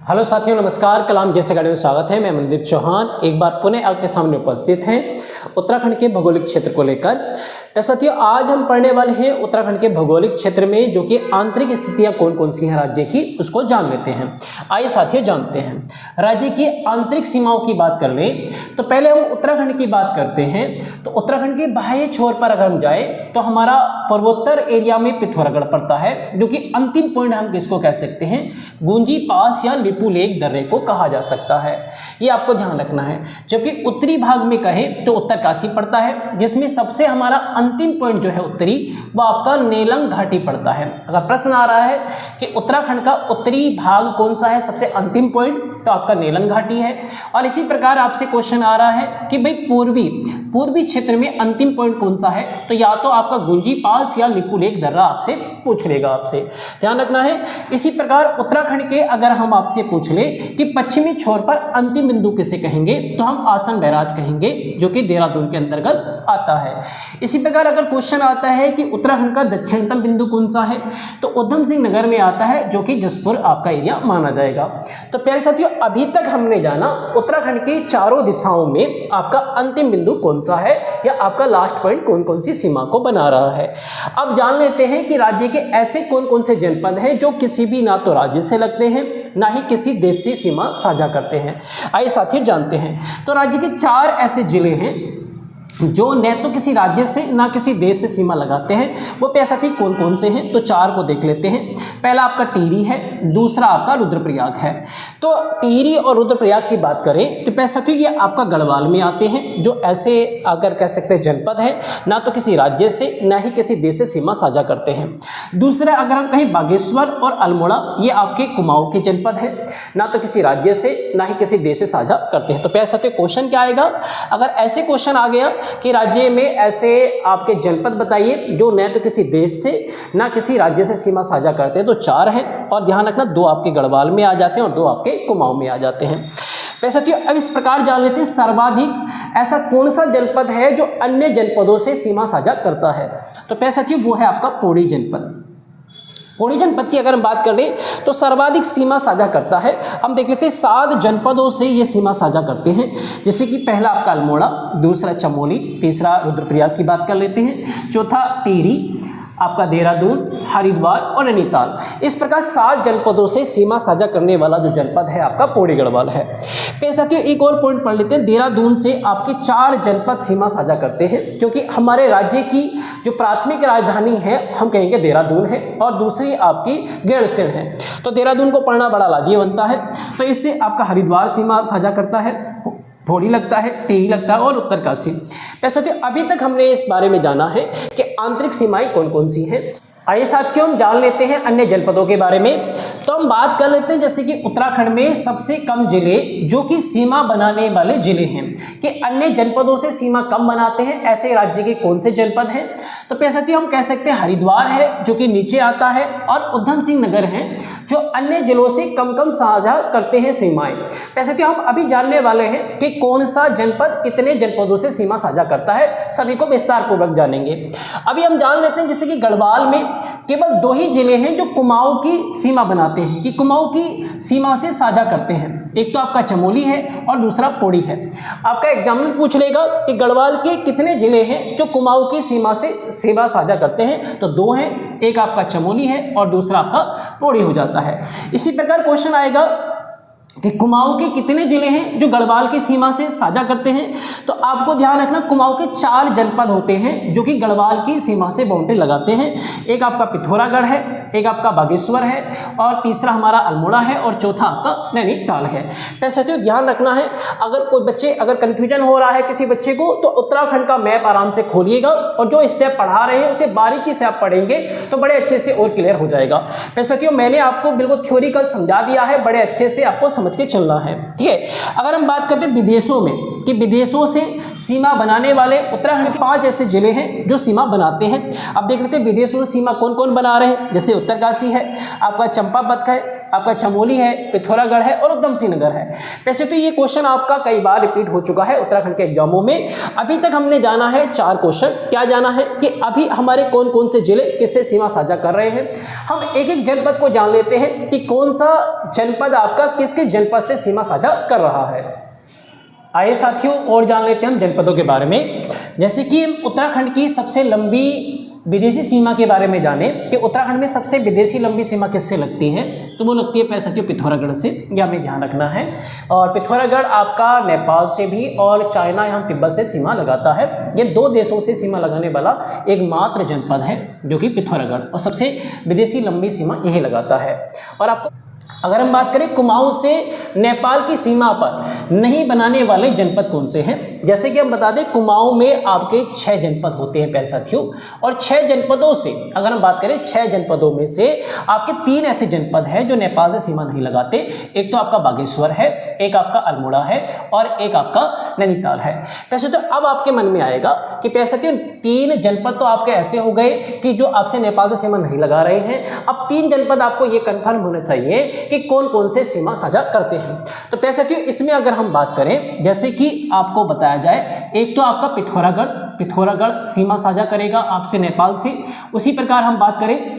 Hello साथियों, नमस्कार। कलाम जैसे गाड़ी में स्वागत है। मैं मनदीप चौहान एक बार पुनः आपके सामने उपस्थित हैं उत्तराखंड के भौगोलिक क्षेत्र को लेकर। तो साथियों, आज हम पढ़ने वाले हैं उत्तराखंड के भौगोलिक क्षेत्र में जो कि आंतरिक स्थितियां कौन कौन सी हैं राज्य की, उसको जान लेते हैं। आइए साथियों जानते हैं। राज्य की आंतरिक सीमाओं की बात कर लें तो पहले हम उत्तराखंड की बात करते हैं। तो उत्तराखंड के बाह्य छोर पर अगर हम जाए तो हमारा पूर्वोत्तर एरिया में पिथौरागढ़ पड़ता है, जो कि अंतिम पॉइंट हम किसको कह सकते हैं, गुंजी पास या लिपू लेक दर्रे को कहा जा सकता है। ये आपको ध्यान रखना है। जबकि उत्तरी भाग में कहें तो उत्तरकाशी पड़ता है, जिसमें सबसे हमारा अंतिम पॉइंट जो है उत्तरी, वो आपका नेलंग घाटी पड़ता है। अगर प्रश्न आ रहा है कि उत्तराखंड का उत्तरी भाग कौन सा है, सबसे अंतिम पॉइंट, तो आपका नेलंग घाटी है। और इसी प्रकार आपसे क्वेश्चन आ रहा है कि भाई पूर्वी क्षेत्र में अंतिम पॉइंट कौन सा है, तो या तो आपका गुंजी पास या लिपू लेक दर्रा आपसे पूछ लेगा। आपसे ध्यान रखना है। इसी प्रकार उत्तराखंड के अगर हम आपसे पूछ ले कि पश्चिमी छोर पर अंतिम बिंदु किसे कहेंगे, तो हम आसन बैराज कहेंगे, जो कि देहरादून के अंतर्गत आता है। इसी प्रकार अगर क्वेश्चन आता है कि उत्तराखंड का दक्षिणतम बिंदु कौन सा है, तो उधम सिंह नगर में आता है, जो कि जसपुर आपका एरिया माना जाएगा। तो प्यारे साथियों, अभी तक हमने जाना उत्तराखंड की चारों दिशाओं में आपका अंतिम बिंदु कौन सा है या आपका लास्ट पॉइंट कौन कौन सी सीमा को बना रहा है। अब जान लेते हैं कि राज्य के ऐसे कौन कौन से जनपद हैं जो किसी भी ना तो राज्य से लगते हैं ना ही किसी देश से सीमा साझा करते हैं। आइए साथियों जानते हैं। तो राज्य के 4 ऐसे जिले हैं जो न तो किसी राज्य से ना किसी देश से सीमा लगाते हैं। वो प्यारे साथी कौन कौन से हैं, तो 4 को देख लेते हैं। पहला आपका टिहरी है, दूसरा आपका रुद्रप्रयाग है। तो टिहरी और रुद्रप्रयाग की बात करें तो प्यारे साथी ये आपका गढ़वाल में आते हैं, जो ऐसे अगर कह सकते हैं जनपद है, ना तो किसी राज्य से ना ही किसी देश से सीमा साझा करते हैं। दूसरा अगर हम कहीं बागेश्वर और अल्मोड़ा, ये आपके कुमाऊं के जनपद है, ना तो किसी राज्य से ना ही किसी देश से साझा करते हैं। तो प्यारे साथी क्वेश्चन क्या आएगा, अगर ऐसे क्वेश्चन आ गया कि राज्य में ऐसे आपके जनपद बताइए जो न तो किसी देश से ना किसी राज्य से सीमा साझा करते हैं, तो 4 हैं। और ध्यान रखना 2 आपके गढ़वाल में आ जाते हैं और 2 आपके कुमाऊं में आ जाते हैं। साथियों अब इस प्रकार जान लेते हैं सर्वाधिक ऐसा कौन सा जनपद है जो अन्य जनपदों से सीमा साझा करता है। तो साथियों वो है आपका पौड़ी जनपद। पौड़ी जनपद की अगर हम बात कर लें तो सर्वाधिक सीमा साझा करता है। हम देख लेते हैं 7 जनपदों से ये सीमा साझा करते हैं, जैसे कि पहला आपका अल्मोड़ा, दूसरा चमोली, तीसरा रुद्रप्रयाग की बात कर लेते हैं, चौथा टिहरी, आपका देहरादून, हरिद्वार और नैनीताल। इस प्रकार 7 जनपदों से सीमा साझा करने वाला जो जनपद है आपका पौड़ी गढ़वाल है। फिर साथियों एक और पॉइंट पढ़ लेते हैं। देहरादून से आपके 4 जनपद सीमा साझा करते हैं, क्योंकि हमारे राज्य की जो प्राथमिक राजधानी है हम कहेंगे देहरादून है और दूसरी आपकी गैरसैंण है। तो देहरादून को पढ़ना बड़ा लाजिए बनता है। तो इससे आपका हरिद्वार सीमा साझा करता है, पौड़ी लगता है, टिहरी लगता है और उत्तरकाशी। साथियों अभी तक हमने इस बारे में जाना है कि आंतरिक सीमाएं कौन कौन सी हैं। आइए साथियों हम जान लेते हैं अन्य जनपदों के बारे में। तो हम बात कर लेते हैं जैसे कि उत्तराखंड में सबसे कम जिले जो कि सीमा बनाने वाले जिले हैं, कि अन्य जनपदों से सीमा कम बनाते हैं, ऐसे राज्य के कौन से जनपद हैं। तो साथियों हम कह सकते हैं हरिद्वार है जो कि नीचे आता है, और उधम सिंह नगर है जो अन्य जिलों से कम कम साझा करते हैं सीमाएं। साथियों हम अभी जानने वाले हैं कि कौन सा जनपद कितने जनपदों से सीमा साझा करता है, सभी को विस्तार पूर्वक जानेंगे। अभी हम जान लेते हैं जैसे कि गढ़वाल में केवल 2 ही जिले हैं जो कुमाऊं की सीमा बनाते हैं, कि कुमाऊं की सीमा से साझा करते हैं। एक तो आपका चमोली है और दूसरा पौड़ी है। आपका एग्जामिनर पूछ लेगा कि गढ़वाल के कितने जिले हैं जो कुमाऊं की सीमा से सेवा साझा करते हैं, तो 2 हैं, एक आपका चमोली है और दूसरा आपका पौड़ी हो जाता है। इसी प्रकार क्वेश्चन आएगा कि कुमाऊं के कितने जिले हैं जो गढ़वाल की सीमा से साझा करते हैं। तो आपको ध्यान रखना कुमाऊं के 4 जनपद होते हैं जो कि गढ़वाल की सीमा से बाउंड्री लगाते हैं। एक आपका पिथौरागढ़ है, एक आपका बागेश्वर है और तीसरा हमारा अल्मोड़ा है और चौथा आपका नैनीताल है। साथियों ध्यान रखना है, अगर कोई बच्चे अगर कंफ्यूजन हो रहा है किसी बच्चे को, तो उत्तराखंड का मैप आराम से खोलिएगा और जो स्टेप पढ़ा रहे हैं उसे बारीकी से आप पढ़ेंगे तो बड़े अच्छे से और क्लियर हो जाएगा। साथियों मैंने आपको बिल्कुल थ्योरिकल समझा दिया है, बड़े अच्छे से आपको समझ के चलना है, ठीक है। अगर हम बात करते हैं विदेशों में, कि विदेशों से सीमा बनाने वाले उत्तराखंड के 5 ऐसे जिले हैं जो सीमा बनाते हैं। अब देख लेते हैं विदेशों से सीमा कौन कौन बना रहे हैं। जैसे उत्तरकाशी है, आपका चंपावत है, आपका चमोली है, पिथौरागढ़ है और उधम सिंह नगर है। वैसे तो ये क्वेश्चन आपका कई बार रिपीट हो चुका है उत्तराखंड के एग्जामों में। अभी तक हमने जाना है 4 क्वेश्चन। क्या जाना है कि अभी हमारे कौन कौन से जिले किससे सीमा साझा कर रहे हैं। हम एक एक जनपद को जान लेते हैं कि कौन सा जनपद आपका किस किस जनपद से सीमा साझा कर रहा है। आइए साथियों और जान लेते हैं हम जनपदों के बारे में। जैसे कि उत्तराखंड की सबसे लंबी विदेशी सीमा के बारे में जाने कि उत्तराखंड में सबसे विदेशी लंबी सीमा किससे लगती है, तो वो लगती है प्यारे साथियों पिथौरागढ़ से। यह हमें ध्यान रखना है। और पिथौरागढ़ आपका नेपाल से भी और चाइना यहाँ तिब्बत से सीमा लगाता है। ये 2 देशों से सीमा लगाने वाला एकमात्र जनपद है जो कि पिथौरागढ़, और सबसे विदेशी लंबी सीमा यही लगाता है। और आपको अगर हम बात करें कुमाऊं से नेपाल की सीमा पर नहीं बनाने वाले जनपद कौन से हैं, जैसे कि हम बता दें कुमाऊं में आपके 6 जनपद होते हैं प्यारे साथियों। और 6 जनपदों से अगर हम बात करें 6 जनपदों में से आपके 3 ऐसे जनपद हैं जो नेपाल से सीमा नहीं लगाते। एक तो आपका बागेश्वर है, एक आपका अल्मोड़ा है और एक आपका नैनीताल है। वैसे तो अब आपके मन में आएगा कि प्यारे साथियों 3 जनपद तो आपके ऐसे हो गए कि जो आपसे नेपाल से सीमा नहीं लगा रहे हैं। अब 3 जनपद आपको ये कंफर्म होना चाहिए कि कौन कौन से सीमा साझा करते हैं। तो प्यारे साथियों इसमें अगर हम बात करें, जैसे कि आपको बताया जाए, एक तो आपका पिथौरागढ़ सीमा साझा करेगा आपसे नेपाल से। उसी प्रकार हम बात करें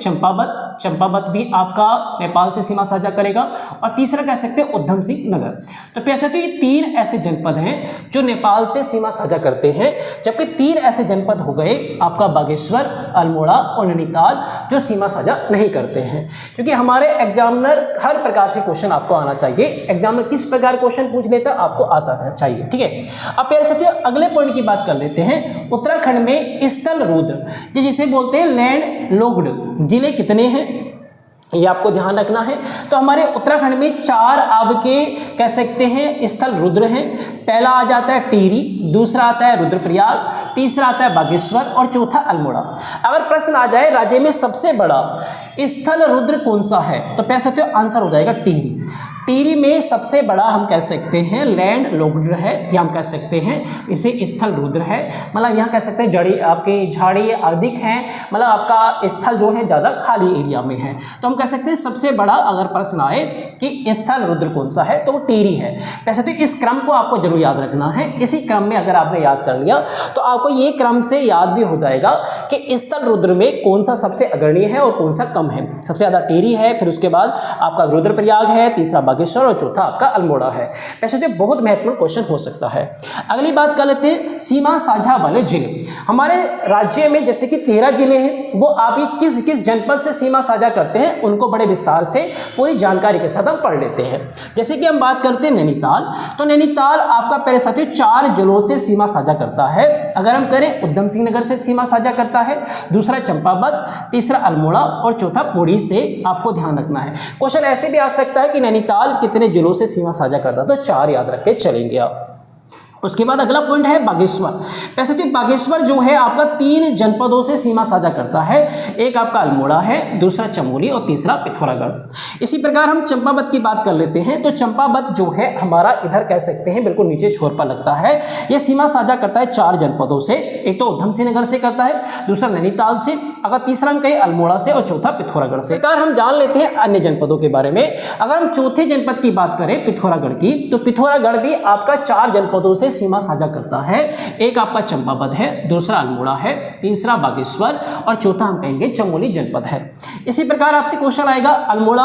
चंपावत भी आपका नेपाल से सीमा साझा करेगा। और तीसरा कह सकते हैं उधम सिंह नगर। तो प्यारे साथियों ये 3 ऐसे जनपद हैं जो नेपाल से सीमा साझा करते हैं, जबकि 3 ऐसे जनपद हो गए आपका बागेश्वर, अल्मोड़ा और नैनीताल जो सीमा साझा नहीं करते हैं। क्योंकि हमारे एग्जामिनर हर प्रकार से क्वेश्चन आपको आना चाहिए। एग्जामिनर किस प्रकार क्वेश्चन पूछ लेता आपको आता रहना चाहिए, ठीक है। अब प्यारे साथियों अगले पॉइंट की बात कर लेते हैं। उत्तराखंड में स्थल रुद्र जिसे बोलते हैं लैंड लॉक्ड जिले कितने हैं, ये आपको ध्यान रखना है। तो हमारे उत्तराखंड में 4 आपके कह सकते हैं स्थल रुद्र हैं। पहला आ जाता है टिहरी, दूसरा आता है रुद्रप्रयाग, तीसरा आता है बागेश्वर और चौथा अल्मोड़ा। अगर प्रश्न आ जाए राज्य में सबसे बड़ा स्थल रुद्र कौन सा है, तो कह सकते हो आंसर हो जाएगा टिहरी। टिहरी में सबसे बड़ा हम कह सकते हैं लैंड लॉक्ड है, या हम कह सकते हैं इसे स्थल रुद्र है। मतलब यहाँ कह सकते हैं जड़ी आपकी झाड़ी अधिक है, मतलब आपका स्थल जो है ज़्यादा खाली एरिया में है। तो हम कह सकते हैं सबसे बड़ा अगर प्रश्न आए कि स्थल रुद्र कौन सा है तो वो टिहरी है। वैसे तो इस क्रम को आपको जरूर याद रखना है। इसी क्रम में अगर आपने याद कर लिया तो आपको ये क्रम से याद भी हो जाएगा कि स्थल रुद्र में कौन सा सबसे अग्रणी है और कौन सा कम है। सबसे ज़्यादा टिहरी है, फिर उसके बाद आपका रुद्रप्रयाग है, तीसरा बागेश्वर और चौथा आपका अल्मोड़ा है। वैसे तो बहुत महत्वपूर्ण क्वेश्चन हो सकता है। अगली बात कर लेते हैं सीमा साझा वाले जिले। हमारे राज्य में जैसे कि 13 जिले हैं, वो आप किस किस जनपद से सीमा साझा करते हैं उनको बड़े विस्तार से पूरी जानकारी के साथ हम पढ़ लेते हैं। जैसे कि हम बात करते हैं नैनीताल, तो नैनीताल आपका पहले साथियों 4 जिलों से सीमा साझा करता है। अगर हम करें उधम सिंह नगर से सीमा साझा करता है, दूसरा चंपावत, तीसरा अल्मोड़ा और चौथा पौड़ी से आपको ध्यान रखना है। क्वेश्चन ऐसे भी आ सकता है कि नैनीताल कितने जिलों से सीमा साझा करता है, तो 4 याद रख के चलेंगे आप। उसके बाद अगला पॉइंट है बागेश्वर। वैसे तो बागेश्वर जो है आपका 3 जनपदों से सीमा साझा करता है। एक आपका अल्मोड़ा है, दूसरा चमोली और तीसरा पिथौरागढ़। इसी प्रकार हम चंपावत की बात कर लेते हैं। तो चंपावत जो है हमारा इधर कह सकते हैं बिल्कुल नीचे छोर पर लगता है। यह सीमा साझा करता है 4 जनपदों से। एक तो उधम सिंह नगर से करता है, दूसरा नैनीताल से, अगर तीसरा हम कहें अल्मोड़ा से और चौथा पिथौरागढ़ से। अगर हम जान लेते हैं अन्य जनपदों के बारे में। अगर हम चौथे जनपद की बात करें पिथौरागढ़ की, तो पिथौरागढ़ भी आपका 4 जनपदों से सीमा साझा करता है। एक आपका चंपावत है, दूसरा अल्मोड़ा है, तीसरा बागेश्वर और चौथा हम कहेंगे चमोली जनपद है। इसी प्रकार आपसे क्वेश्चन आएगा अल्मोड़ा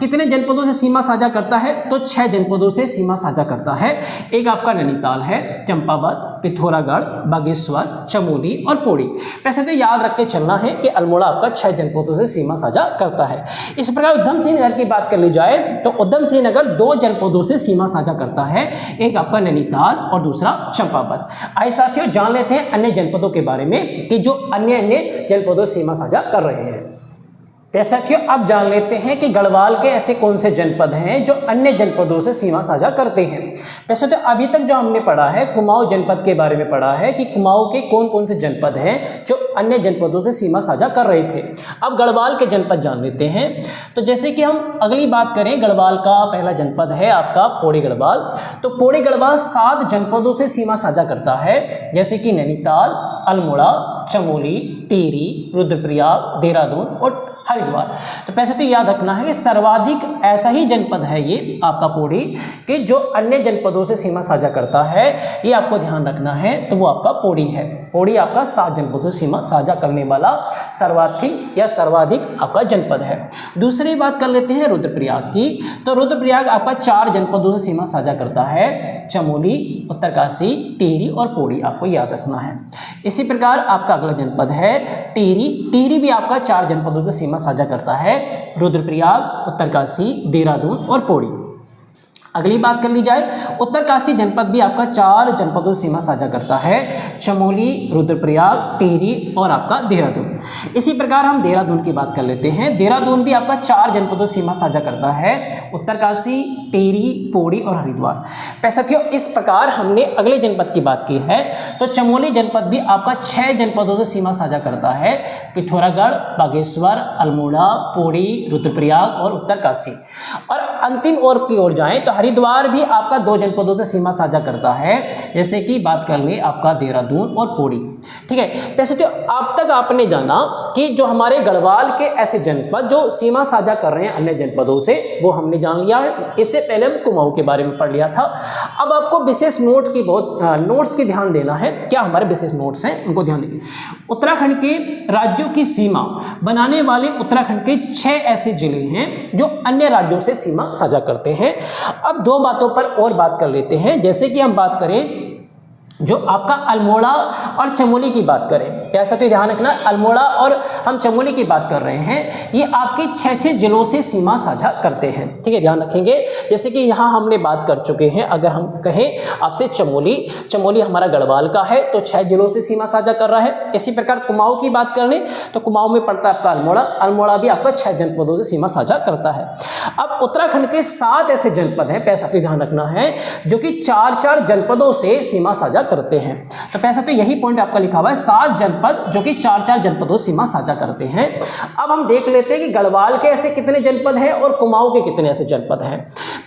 कितने जनपदों से सीमा साझा करता है, तो 6 जनपदों से सीमा साझा करता है। एक आपका नैनीताल है, चंपावत, पिथौरागढ़, बागेश्वर, चमोली और पौड़ी। वैसे तो याद रख के चलना है कि अल्मोड़ा आपका 6 जनपदों से सीमा साझा करता है। इस प्रकार उधम सिंह नगर की बात कर ली जाए तो उधम सिंह नगर 2 जनपदों से सीमा साझा करता है। एक आपका नैनीताल और दूसरा चंपावत। आइए साथियों जान लेते हैं अन्य जनपदों के बारे में कि जो अन्य जनपदों से सीमा साझा कर रहे हैं। तो साथियों अब जान लेते हैं कि गढ़वाल के ऐसे कौन से जनपद हैं जो अन्य जनपदों से सीमा साझा करते हैं। तो साथियों अभी तक जो हमने पढ़ा है कुमाऊं जनपद के बारे में पढ़ा है कि कुमाऊं के कौन कौन से जनपद हैं जो अन्य जनपदों से सीमा साझा कर रहे थे। अब गढ़वाल के जनपद जान लेते हैं। तो जैसे कि हम अगली बात करें, गढ़वाल का पहला जनपद है आपका पौड़ी गढ़वाल। तो पौड़ी गढ़वाल 7 जनपदों से सीमा साझा करता है, जैसे कि नैनीताल, अल्मोड़ा, चमोली, टिहरी, रुद्रप्रयाग, देहरादून और हरिद्वार। तो पैसे तो याद रखना है कि सर्वाधिक ऐसा ही जनपद है ये आपका पौड़ी कि जो अन्य जनपदों से सीमा साझा करता है, ये आपको ध्यान रखना है। तो वो आपका पौड़ी है। पौड़ी आपका 7 जनपदों से सीमा साझा करने वाला सर्वाधिक आपका जनपद है। दूसरी बात कर लेते हैं रुद्रप्रयाग की। तो रुद्रप्रयाग आपका 4 जनपदों से सीमा साझा करता है, चमोली, उत्तरकाशी, टिहरी और पौड़ी, आपको याद रखना है। इसी प्रकार आपका अगला जनपद है टिहरी। टिहरी भी आपका 4 जनपदों से सीमा साझा करता है, रुद्रप्रयाग, उत्तरकाशी, देहरादून और पौड़ी। अगली बात कर ली जाए, उत्तरकाशी जनपद भी आपका 4 जनपदों से सीमा साझा करता है, चमोली, रुद्रप्रयाग, टिहरी और आपका देहरादून। इसी प्रकार हम देहरादून की बात कर लेते हैं। देहरादून भी आपका 4 जनपदों से सीमा साझा करता है, उत्तरकाशी, टिहरी, पौड़ी और हरिद्वार। साथियों इस प्रकार हमने अगले जनपद की बात की है। तो चमोली जनपद भी आपका 6 जनपदों से सीमा साझा करता है, पिथौरागढ़, बागेश्वर, अल्मोड़ा, पौड़ी, रुद्रप्रयाग और उत्तरकाशी। और अंतिम ओर की ओर जाएं तो हरिद्वार भी आपका 2 जनपदों से सीमा साझा करता है, जैसे कि बात कर ले आपका देहरादून और पौड़ी। ठीक है, वैसे तो अब तक आपने जाना कि जो हमारे गढ़वाल के ऐसे जनपद जो सीमा साझा कर रहे हैं अन्य जनपदों से, वो हमने जान लिया है। इससे पहले हम कुमाऊं के बारे में पढ़ लिया था। अब आपको विशेष नोट्स की ध्यान देना है। क्या हमारे विशेष नोट्स हैं उनको ध्यान देंगे। उत्तराखंड के राज्यों की सीमा बनाने वाले उत्तराखंड के 6 ऐसे जिले हैं जो अन्य राज्यों से सीमा साझा करते हैं। अब 2 बातों पर और बात कर लेते हैं। जैसे कि हम बात करें जो आपका अल्मोड़ा और चमोली की बात करें, ऐसा तो ध्यान रखना, अल्मोड़ा और हम चमोली की बात कर रहे हैं, ये आपके 6 जिलों से सीमा साझा करते हैं। ठीक है, ध्यान रखेंगे। जैसे कि यहाँ हमने बात कर चुके हैं, अगर हम कहें आपसे चमोली हमारा गढ़वाल का है तो 6 जिलों से सीमा साझा कर रहा है। इसी प्रकार कुमाऊं की बात कर लें तो कुमाऊं में पड़ता है आपका अल्मोड़ा भी आपका 6 जनपदों से सीमा साझा करता है। अब उत्तराखंड के 7 ऐसे जनपद हैं, पैसा तो ध्यान रखना है, जो कि 4 जनपदों से सीमा साझा करते हैं। तो पैसा तो यही पॉइंट आपका लिखा हुआ है, 7 जनपद जो कि 4 जनपदों सीमा साझा करते हैं। अब हम देख लेते हैं कि गढ़वाल के ऐसे कितने जनपद हैं और कुमाऊं के कितने ऐसे जनपद हैं।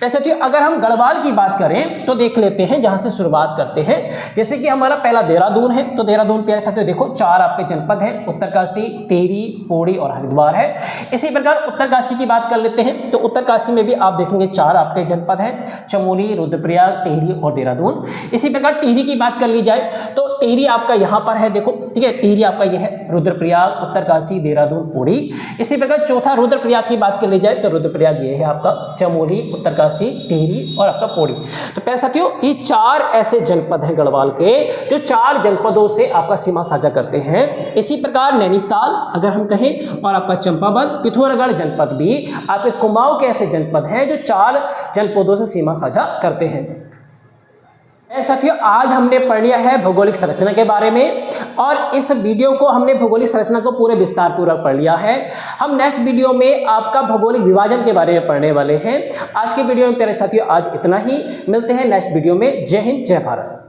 पैसा तो अगर हम गढ़वाल की बात करें तो देख लेते हैं, जहां से शुरुआत करते हैं। जैसे कि हमारा पहला देहरादून है, तो देहरादून पे ऐसा तो देखो 4 आपके जनपद हैं, उत्तरकाशी, टिहरी, पौड़ी और हरिद्वार है। इसी प्रकार उत्तरकाशी की बात कर लेते हैं। तो उत्तरकाशी में भी आप देखेंगे 4 आपके जनपद हैं, चमोली, रुद्रप्रयाग, टिहरी और देहरादून। इसी प्रकार टिहरी की बात कर ली जाए तो टिहरी आपका यहां पर है, देखो। ठीक है, टिहरी आपका यह है, रुद्रप्रयाग, उत्तरकाशी, देहरादून, पौड़ी। इसी प्रकार चौथा रुद्रप्रयाग की बात कर ली जाए तो रुद्रप्रयाग ये है आपका, चमोली, उत्तरकाशी, टिहरी और आपका पौड़ी। तो प्यारे साथियों ये 4 ऐसे जनपद हैं गढ़वाल के जो 4 जनपदों से आपका सीमा साझा करते हैं। इसी प्रकार नैनीताल अगर हम कहें और आपका चंपावत, पिथौरागढ़ जनपद भी आपके कुमाऊं के ऐसे जनपद हैं जो 4 जनपदों से सीमा साझा करते हैं। साथियों आज हमने पढ़ लिया है भौगोलिक संरचना के बारे में, और इस वीडियो को हमने भौगोलिक संरचना को पूरे विस्तार पूर्वक पढ़ लिया है। हम नेक्स्ट वीडियो में आपका भौगोलिक विभाजन के बारे में पढ़ने वाले हैं। आज के वीडियो में प्यारे साथियों आज इतना ही, मिलते हैं नेक्स्ट वीडियो में। जय हिंद, जय भारत।